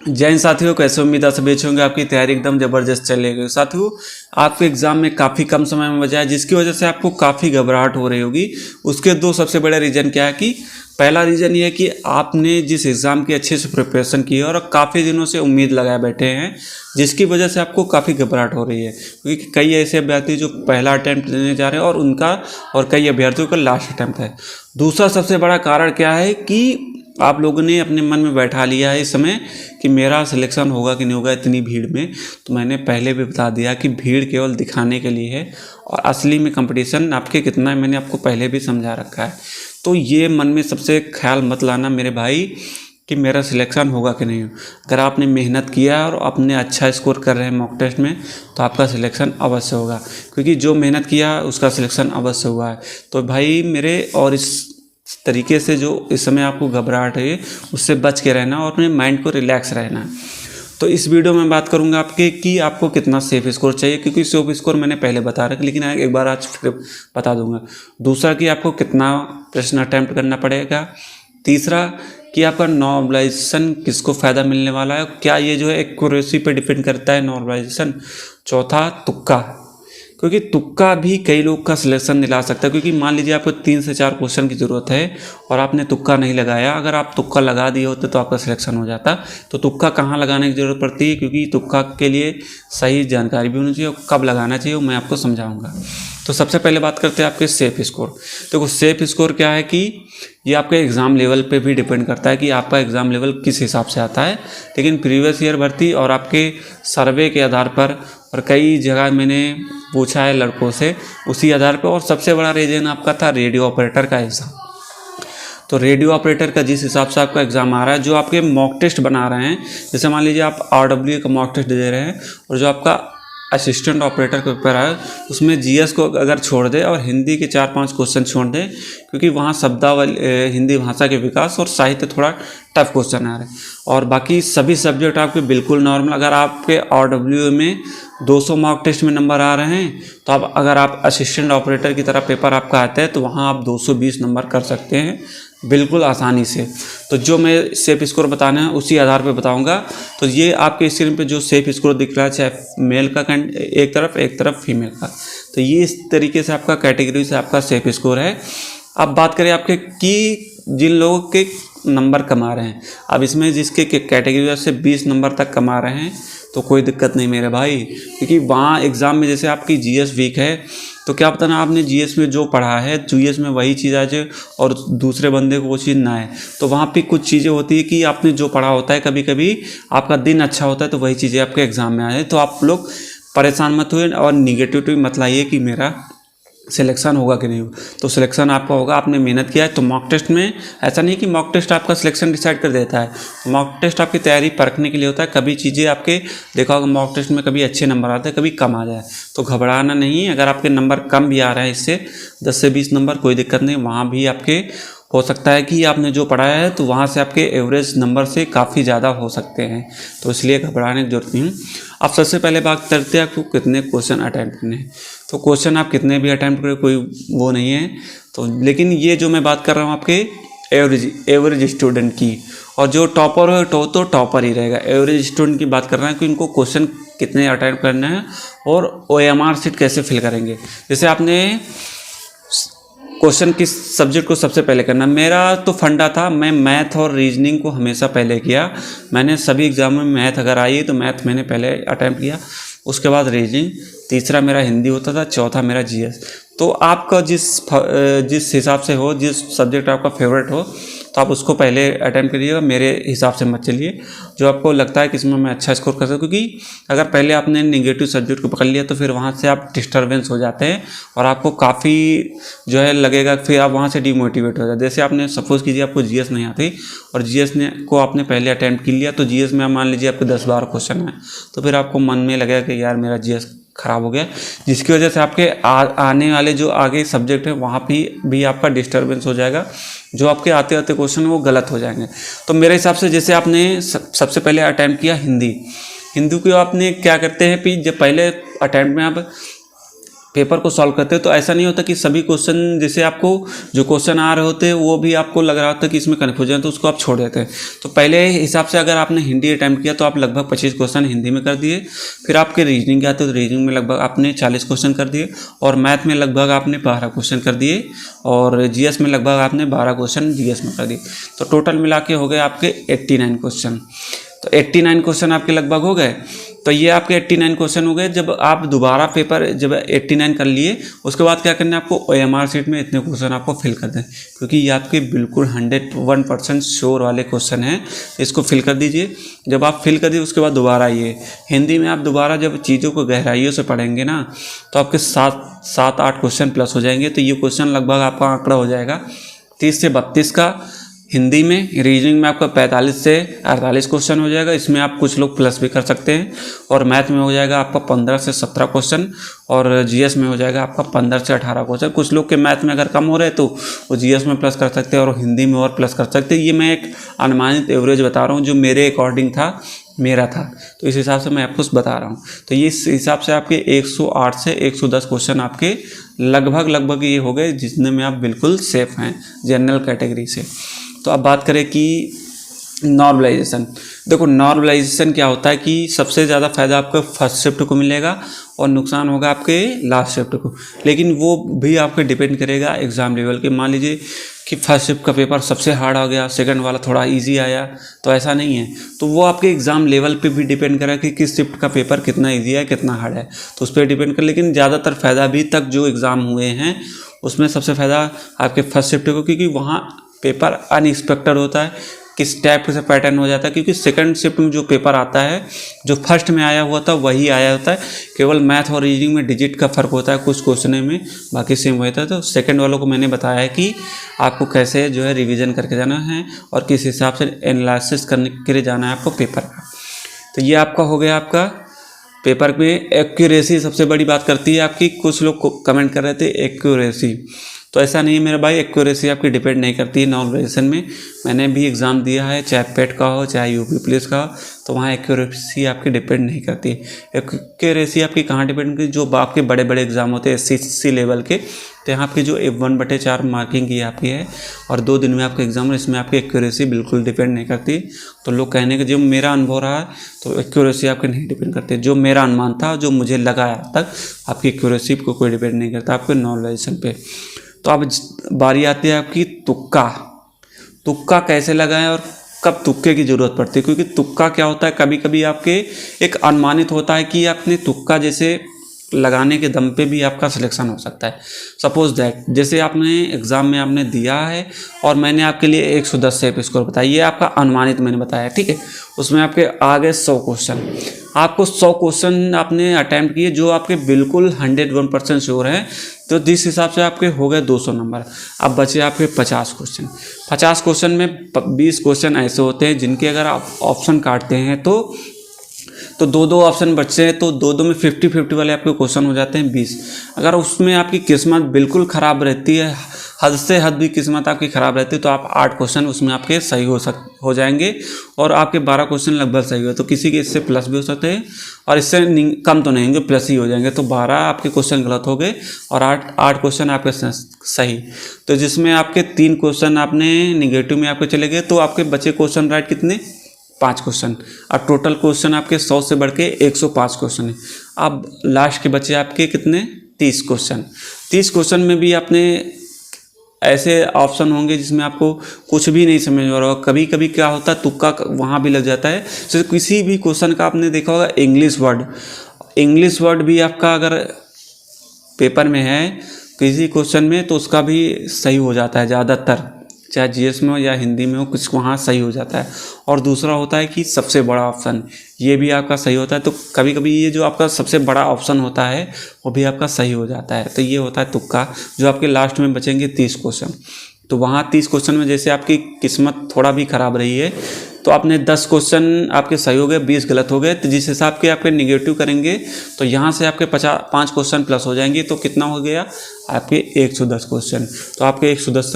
जय हिंद साथियों, कैसे उम्मीद है सभी अच्छे होंगे। आपकी तैयारी एकदम ज़बरदस्त चलेगी। साथियों, आपके एग्ज़ाम में काफ़ी कम समय में बचा है, जिसकी वजह से आपको काफ़ी घबराहट हो रही होगी। उसके दो सबसे बड़े रीज़न क्या है कि पहला रीज़न ये है कि आपने जिस एग्ज़ाम की अच्छे से प्रिपरेशन की है और काफ़ी दिनों से उम्मीद लगाए बैठे हैं, जिसकी वजह से आपको काफ़ी घबराहट हो रही है। क्योंकि कई ऐसे अभ्यर्थी जो पहला अटैम्प्ट देने जा रहे हैं और कई अभ्यर्थियों का लास्ट अटैम्प्ट है। दूसरा सबसे बड़ा कारण क्या है कि आप लोगों ने अपने मन में बैठा लिया है इस समय कि मेरा सिलेक्शन होगा कि नहीं होगा इतनी भीड़ में। तो मैंने पहले भी बता दिया कि भीड़ केवल दिखाने के लिए है और असली में कंपटीशन आपके कितना है मैंने आपको पहले भी समझा रखा है। तो ये मन में सबसे ख्याल मत लाना मेरे भाई कि मेरा सिलेक्शन होगा कि नहीं। अगर आपने मेहनत किया और आपने अच्छा स्कोर कर रहे हैं मॉक टेस्ट में तो आपका सिलेक्शन अवश्य होगा, क्योंकि जो मेहनत किया उसका सिलेक्शन अवश्य हुआ है। तो भाई मेरे, और इस तरीके से जो इस समय आपको घबराहट है उससे बच के रहना और अपने माइंड को रिलैक्स रहना। तो इस वीडियो में बात करूंगा आपके कि आपको कितना सेफ स्कोर चाहिए, क्योंकि सेफ स्कोर मैंने पहले बता रखा, लेकिन एक बार आज फिर बता दूंगा। दूसरा कि आपको कितना प्रश्न अटैम्प्ट करना पड़ेगा। तीसरा कि आपका नॉर्मलाइजेशन किसको फ़ायदा मिलने वाला है, क्या ये जो है एक्यूरेसी पे डिपेंड करता है नॉर्मलाइजेशन। चौथा तुक्का, क्योंकि तुक्का भी कई लोग का सिलेक्शन दिला सकता है। क्योंकि मान लीजिए आपको 3 से 4 क्वेश्चन की ज़रूरत है और आपने तुक्का नहीं लगाया, अगर आप तुक्का लगा दिए होते तो आपका सिलेक्शन हो जाता। तो तुक्का कहाँ लगाने की ज़रूरत पड़ती है, क्योंकि तुक्का के लिए सही जानकारी भी होनी चाहिए और कब लगाना चाहिए वो मैं आपको समझाऊंगा। तो सबसे पहले बात करते हैं आपके सेफ स्कोर। देखो सेफ स्कोर क्या है कि ये आपके एग्ज़ाम लेवल पे भी डिपेंड करता है कि आपका एग्ज़ाम लेवल किस हिसाब से आता है। लेकिन प्रीवियस ईयर भर्ती और आपके सर्वे के आधार पर और कई जगह मैंने पूछा है लड़कों से, उसी आधार पर। और सबसे बड़ा रीजन आपका था रेडियो ऑपरेटर का एग्ज़ाम। तो रेडियो ऑपरेटर का जिस हिसाब से आपका एग्ज़ाम आ रहा है, जो आपके मॉक टेस्ट बना रहे हैं, जैसे मान लीजिए आप RWA का मॉक टेस्ट दे रहे हैं और जो आपका असिस्टेंट ऑपरेटर का पेपर है उसमें GS को अगर छोड़ दे और हिंदी के 4-5 क्वेश्चन छोड़ दे, क्योंकि वहाँ शब्दावली हिंदी भाषा के विकास और साहित्य थोड़ा टफ क्वेश्चन आ रहे हैं, और बाकी सभी सब्जेक्ट आपके बिल्कुल नॉर्मल। अगर आपके RWA में 200 मॉक टेस्ट में नंबर आ रहे हैं तो आप अगर आप असिस्टेंट ऑपरेटर की तरह पेपर आपका आता है तो वहाँ आप 220 नंबर कर सकते हैं बिल्कुल आसानी से। तो जो मैं सेफ स्कोर बताना है उसी आधार पे बताऊंगा। तो ये आपके स्क्रीन पे जो सेफ स्कोर दिख रहा है, चाहे मेल का एक तरफ फीमेल का, तो ये इस तरीके से आपका कैटेगरी से आपका सेफ स्कोर है। अब बात करें आपके कि जिन लोगों के नंबर कमा रहे हैं, अब इसमें जिसके कैटेगरी से 20 नंबर तक कमा रहे हैं तो कोई दिक्कत नहीं मेरे भाई, क्योंकि वहाँ एग्ज़ाम में जैसे आपकी GS वीक है तो क्या पता ना आपने GS में जो पढ़ा है GS में वही चीज़ आ जाए और दूसरे बंदे को वो चीज़ ना आए। तो वहाँ पे कुछ चीज़ें होती है कि आपने जो पढ़ा होता है, कभी कभी आपका दिन अच्छा होता है तो वही चीज़ें आपके एग्ज़ाम में आ जाए। तो आप लोग परेशान मत हुए और निगेटिविटी मत लाइए कि मेरा सिलेक्शन होगा कि नहीं होगा। तो सिलेक्शन आपका होगा, आपने मेहनत किया है। तो मॉक टेस्ट में ऐसा नहीं कि मॉक टेस्ट आपका सिलेक्शन डिसाइड कर देता है। मॉक टेस्ट आपकी तैयारी परखने के लिए होता है। कभी चीज़ें आपके देखा होगा मॉक टेस्ट में कभी अच्छे नंबर आते हैं, कभी कम आ जाए, तो घबराना नहीं। अगर आपके नंबर कम भी आ रहे हैं, इससे 10 से 20 नंबर, कोई दिक्कत नहीं। वहाँ भी आपके हो सकता है कि आपने जो पढ़ाया है तो वहाँ से आपके एवरेज नंबर से काफ़ी ज़्यादा हो सकते हैं, तो इसलिए घबराने की जरूरत नहीं। अब सबसे पहले बात करते हैं आपको कितने क्वेश्चन अटैम्प्ट करने हैं। तो क्वेश्चन आप कितने भी अटैम्प्ट करें कोई वो नहीं है। तो लेकिन ये जो मैं बात कर रहा हूँ आपके एवरेज स्टूडेंट की, और जो टॉपर हो तो टॉपर ही रहेगा। एवरेज स्टूडेंट की बात कर रहे हैं कि इनको क्वेश्चन कितने अटैम्प्ट करने हैं और OMR शीट कैसे फिल करेंगे। जैसे आपने क्वेश्चन किस सब्जेक्ट को सबसे पहले करना, मेरा तो फंडा था, मैं मैथ और रीजनिंग को हमेशा पहले किया। मैंने सभी एग्जाम में मैथ अगर आई तो मैथ मैंने पहले अटैम्प्ट किया, उसके बाद रीजनिंग, तीसरा मेरा हिंदी होता था, चौथा मेरा GS। तो आपका जिस हिसाब से हो, जिस सब्जेक्ट आपका फेवरेट हो तो आप उसको पहले अटैम्प्ट करिएगा। मेरे हिसाब से मत चलिए, जो आपको लगता है कि इसमें मैं अच्छा स्कोर कर सकूँ, क्योंकि अगर पहले आपने नेगेटिव सब्जेक्ट को पकड़ लिया तो फिर वहाँ से आप डिस्टर्बेंस हो जाते हैं और आपको काफ़ी जो है लगेगा, फिर आप वहाँ से डिमोटिवेट हो जाते। जैसे आपने सपोज़ कीजिए आपको GS नहीं आती और GS को आपने पहले अटैम्प्ट कर लिया, तो GS में मान लीजिए आपके 10-12 क्वेश्चन है, तो फिर आपको मन में लगेगा कि यार मेरा GS ख़राब हो गया, जिसकी वजह से आपके आने वाले जो आगे सब्जेक्ट है वहाँ भी आपका डिस्टर्बेंस हो जाएगा, जो आपके आते आते क्वेश्चन वो गलत हो जाएंगे। तो मेरे हिसाब से जैसे आपने सबसे पहले अटैम्प्ट किया हिंदी को आपने क्या करते हैं कि जब पहले अटैम्प्ट में आप पेपर को सॉल्व करते हो तो ऐसा नहीं होता कि सभी क्वेश्चन जैसे आपको जो क्वेश्चन आ रहे होते हैं वो भी आपको लग रहा होता है कि इसमें कन्फ्यूजन, तो उसको आप छोड़ देते हैं। तो पहले हिसाब से अगर आपने हिंदी अटैम्प्ट किया तो आप लगभग 25 क्वेश्चन हिंदी में कर दिए। फिर आपके रीजनिंग के आते तो रीजनिंग में लगभग आपने 40 क्वेश्चन कर दिए, और मैथ में लगभग आपने 12 क्वेश्चन कर दिए, और जीएस में लगभग आपने 12 क्वेश्चन जीएस में कर दिए। तो टोटल मिला के हो गए आपके 89 क्वेश्चन। तो 89 क्वेश्चन आपके लगभग हो गए। तो ये आपके 89 क्वेश्चन हो गए। जब आप दोबारा पेपर जब 89 कर लिए उसके बाद क्या करना है आपको, OMR शीट में इतने क्वेश्चन आपको फिल कर दें, क्योंकि ये आपके बिल्कुल 101% श्योर वाले क्वेश्चन हैं। इसको फिल कर दीजिए। जब आप फिल कर दिए उसके बाद दोबारा ये हिंदी में आप दोबारा जब चीज़ों को गहराइयों से पढ़ेंगे ना तो आपके 7-8 क्वेश्चन प्लस हो जाएंगे। तो ये क्वेश्चन लगभग आपका आंकड़ा हो जाएगा 30 से 32 का हिंदी में। रीजनिंग में आपका 45 से 48 क्वेश्चन हो जाएगा, इसमें आप कुछ लोग प्लस भी कर सकते हैं। और मैथ में हो जाएगा आपका 15 से 17 क्वेश्चन, और जीएस में हो जाएगा आपका 15 से 18 क्वेश्चन। कुछ लोग के मैथ में अगर कम हो रहे हैं तो वो जीएस में प्लस कर सकते हैं और हिंदी में और प्लस कर सकते हैं। ये मैं एक अनुमानित एवरेज बता रहा हूँ जो मेरे अकॉर्डिंग था, मेरा था, तो इस हिसाब से मैं आपको बता रहा हूँ। तो ये इस हिसाब से आपके 108 से 110 क्वेश्चन आपके लगभग ये हो गए जिसमें में आप बिल्कुल सेफ हैं जनरल कैटेगरी से। तो अब बात करें कि नॉर्मलाइजेशन। देखो नॉर्मलाइजेशन क्या होता है कि सबसे ज़्यादा फायदा आपको फर्स्ट शिफ्ट को मिलेगा और नुकसान होगा आपके लास्ट शिफ्ट को, लेकिन वो भी आपके डिपेंड करेगा एग्ज़ाम लेवल के। मान लीजिए कि फर्स्ट शिफ्ट का पेपर सबसे हार्ड आ गया, सेकंड वाला थोड़ा इजी आया, तो ऐसा नहीं है। तो वो आपके एग्ज़ाम लेवल पे भी डिपेंड करेगा कि किस शिफ्ट का पेपर कितना इजी है कितना हार्ड है, तो उस पर डिपेंड कर। लेकिन ज़्यादातर फ़ायदा अभी तक जो एग्ज़ाम हुए हैं उसमें सबसे फ़ायदा आपके फर्स्ट शिफ्ट को, क्योंकि वहाँ पेपर अनएक्सपेक्टेड होता है, किस टाइप से पैटर्न हो जाता है। क्योंकि सेकंड शिफ्ट में जो पेपर आता है जो फर्स्ट में आया हुआ था वही आया होता है, केवल मैथ और रीजनिंग में डिजिट का फ़र्क होता है कुछ क्वेश्चन में, बाकी सेम होता है। तो सेकंड वालों को मैंने बताया है कि आपको कैसे जो है रिवीजन करके जाना है और किस हिसाब से एनालिसिस करने के लिए जाना है आपको पेपर का। तो ये आपका हो गया आपका पेपर में एक्यूरेसी सबसे बड़ी बात करती है आपकी। कुछ लोग कमेंट कर रहे थे एक्यूरेसी, तो ऐसा नहीं है मेरा भाई, एक्यूरेसी आपकी डिपेंड नहीं करती है नॉर्मलाइजेशन में। मैंने भी एग्ज़ाम दिया है, चाहे पेट का हो चाहे यूपी पुलिस का हो, तो वहाँ एक्यूरेसी आपकी डिपेंड नहीं करती। एक्यूरेसी आपकी कहाँ डिपेंड करती, जो आपके बड़े बड़े एग्ज़ाम होते हैं SC लेवल के, तो यहाँ आपकी जो 1/4 मार्किंग की आपकी है और 2 दिन में आपका एग्जाम है, इसमें आपकी एक्यूरेसी बिल्कुल डिपेंड नहीं करती। तो लोग कहने के जो मेरा अनुभव रहा है तो एक्यूरेसी आपके नहीं डिपेंड करती। जो मेरा अनुमान था, जो मुझे लगा आज तक, आपकी एक्यूरेसी को कोई डिपेंड नहीं करता आपके नॉर्मलाइजेशन पे। तो अब बारी आती है आपकी तुक्का कैसे लगाएं और कब तुक्के की ज़रूरत पड़ती है। क्योंकि तुक्का क्या होता है, कभी कभी आपके एक अनुमानित होता है कि आपने तुक्का जैसे लगाने के दम पे भी आपका सिलेक्शन हो सकता है। सपोज दैट जैसे आपने एग्ज़ाम में आपने दिया है और मैंने आपके लिए 110 सेफ स्कोर बताया, ये आपका अनुमानित मैंने बताया, ठीक है। उसमें आपके आ गए 100 क्वेश्चन, आपको 100 क्वेश्चन आपने अटैम्प्ट किए जो आपके बिल्कुल 101% श्योर है, तो जिस हिसाब से आपके हो गए 200 नंबर। अब बचे आपके 50 क्वेश्चन। 50 क्वेश्चन में 20 क्वेश्चन ऐसे होते हैं जिनके अगर आप ऑप्शन काटते हैं तो 2 ऑप्शन बचते हैं, तो 2 में 50-50 वाले आपके क्वेश्चन हो जाते हैं 20। अगर उसमें आपकी किस्मत बिल्कुल ख़राब रहती है, हद से हद भी किस्मत आपकी ख़राब रहती है, तो आप 8 क्वेश्चन उसमें आपके सही हो जाएंगे और आपके 12 क्वेश्चन लगभग सही हुए। तो किसी के इससे प्लस भी हो सकते हैं और इससे कम तो नहीं होंगे, प्लस ही हो जाएंगे। तो 12 आपके क्वेश्चन गलत हो गए और 8 क्वेश्चन आपके सही। तो जिसमें आपके 3 क्वेश्चन आपने निगेटिव में आपके चले गए, तो आपके बचे क्वेश्चन राइट कितने, 5 क्वेश्चन। और टोटल क्वेश्चन आपके 100 से बढ़ के 105 क्वेश्चन है। अब लास्ट के बचे आपके कितने, 30 क्वेश्चन। 30 क्वेश्चन में भी आपने ऐसे ऑप्शन होंगे जिसमें आपको कुछ भी नहीं समझ में आ रहा। कभी कभी क्या होता है, तुक्का वहाँ भी लग जाता है। जैसे किसी भी क्वेश्चन का आपने देखा होगा इंग्लिश वर्ड भी आपका अगर पेपर में है किसी क्वेश्चन में, तो उसका भी सही हो जाता है ज़्यादातर, चाहे जीएस में हो या हिंदी में हो, कुछ वहाँ सही हो जाता है। और दूसरा होता है कि सबसे बड़ा ऑप्शन, ये भी आपका सही होता है। तो कभी कभी ये जो आपका सबसे बड़ा ऑप्शन होता है वो भी आपका सही हो जाता है। तो ये होता है तुक्का, जो आपके लास्ट में बचेंगे 30 क्वेश्चन। तो वहाँ 30 क्वेश्चन में जैसे आपकी किस्मत थोड़ा भी ख़राब रही है, तो आपने 10 क्वेश्चन आपके सही हो गए, 20 गलत हो गए, तो जिस हिसाब के आपके निगेटिव करेंगे तो यहाँ से आपके 5 क्वेश्चन प्लस हो जाएंगे। तो कितना हो गया आपके 110 क्वेश्चन। तो आपके 110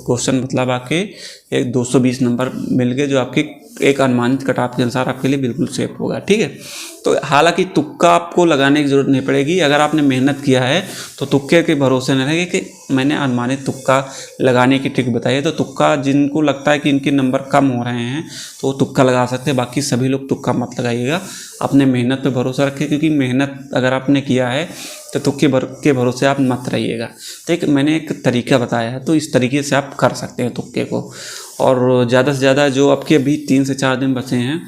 क्वेश्चन मतलब आपके 220 नंबर मिल गए, जो आपके एक अनुमानित कट ऑफ के अनुसार आपके लिए बिल्कुल सेफ होगा। ठीक है, तो हालांकि तुक्का आपको लगाने की ज़रूरत नहीं पड़ेगी। अगर आपने मेहनत किया है तो तुक्के के भरोसे न रहे कि मैंने अनुमानित तुक्का लगाने की ट्रिक बताई है। तो तुक्का जिनको लगता है कि इनके नंबर कम हो रहे हैं तो वो तुक्का लगा सकते हैं, बाकी सभी लोग तुक्का मत लगाइएगा। अपने मेहनत पे भरोसा रखें, क्योंकि मेहनत अगर आपने किया है तो तुक्के के भरोसे आप मत रहिएगा। तो एक मैंने एक तरीका बताया है, तो इस तरीके से आप कर सकते हैं तुक्के को। और ज़्यादा से ज़्यादा जो आपके अभी 3 से 4 दिन बचे हैं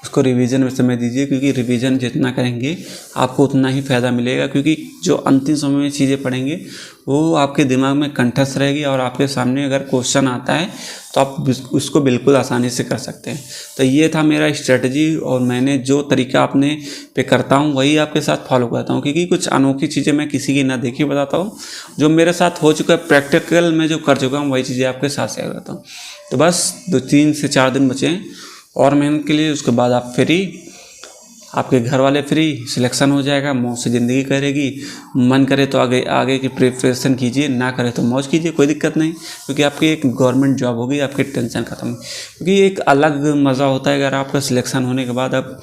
उसको रिवीजन में समय दीजिए, क्योंकि रिवीजन जितना करेंगे आपको उतना ही फ़ायदा मिलेगा। क्योंकि जो अंतिम समय में चीज़ें पढ़ेंगे वो आपके दिमाग में कंठस्थ रहेगी और आपके सामने अगर क्वेश्चन आता है तो आप उसको बिल्कुल आसानी से कर सकते हैं। तो ये था मेरा स्ट्रेटजी, और मैंने जो तरीका अपने पे करता हूँ वही आपके साथ फॉलो करता हूँ, क्योंकि कुछ अनोखी चीज़ें मैं किसी की ना देखी बताता हूँ। जो मेरे साथ हो चुका है प्रैक्टिकल में जो कर चुका हूँ वही चीज़ें आपके साथ शेयर करता हूँ। तो बस 3 से 4 दिन बचे हैं और मेहनत के लिए, उसके बाद आप फ्री, आपके घर वाले फ्री, सिलेक्शन हो जाएगा, मौज से ज़िंदगी करेगी। मन करे तो आगे की प्रिपरेशन कीजिए, ना करे तो मौज कीजिए, कोई दिक्कत नहीं, क्योंकि आपकी एक गवर्नमेंट जॉब होगी, आपकी टेंशन खत्म। क्योंकि एक अलग मज़ा होता है अगर आपका सिलेक्शन होने के बाद आप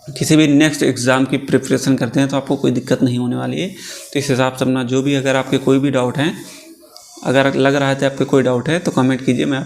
किसी भी नेक्स्ट एग्ज़ाम की प्रिपरेशन करते हैं तो आपको कोई दिक्कत नहीं होने वाली है। तो इस हिसाब से अपना जो भी, अगर आपके कोई भी डाउट हैं, अगर लग रहा है तो आपके कोई डाउट है तो कमेंट कीजिए, मैं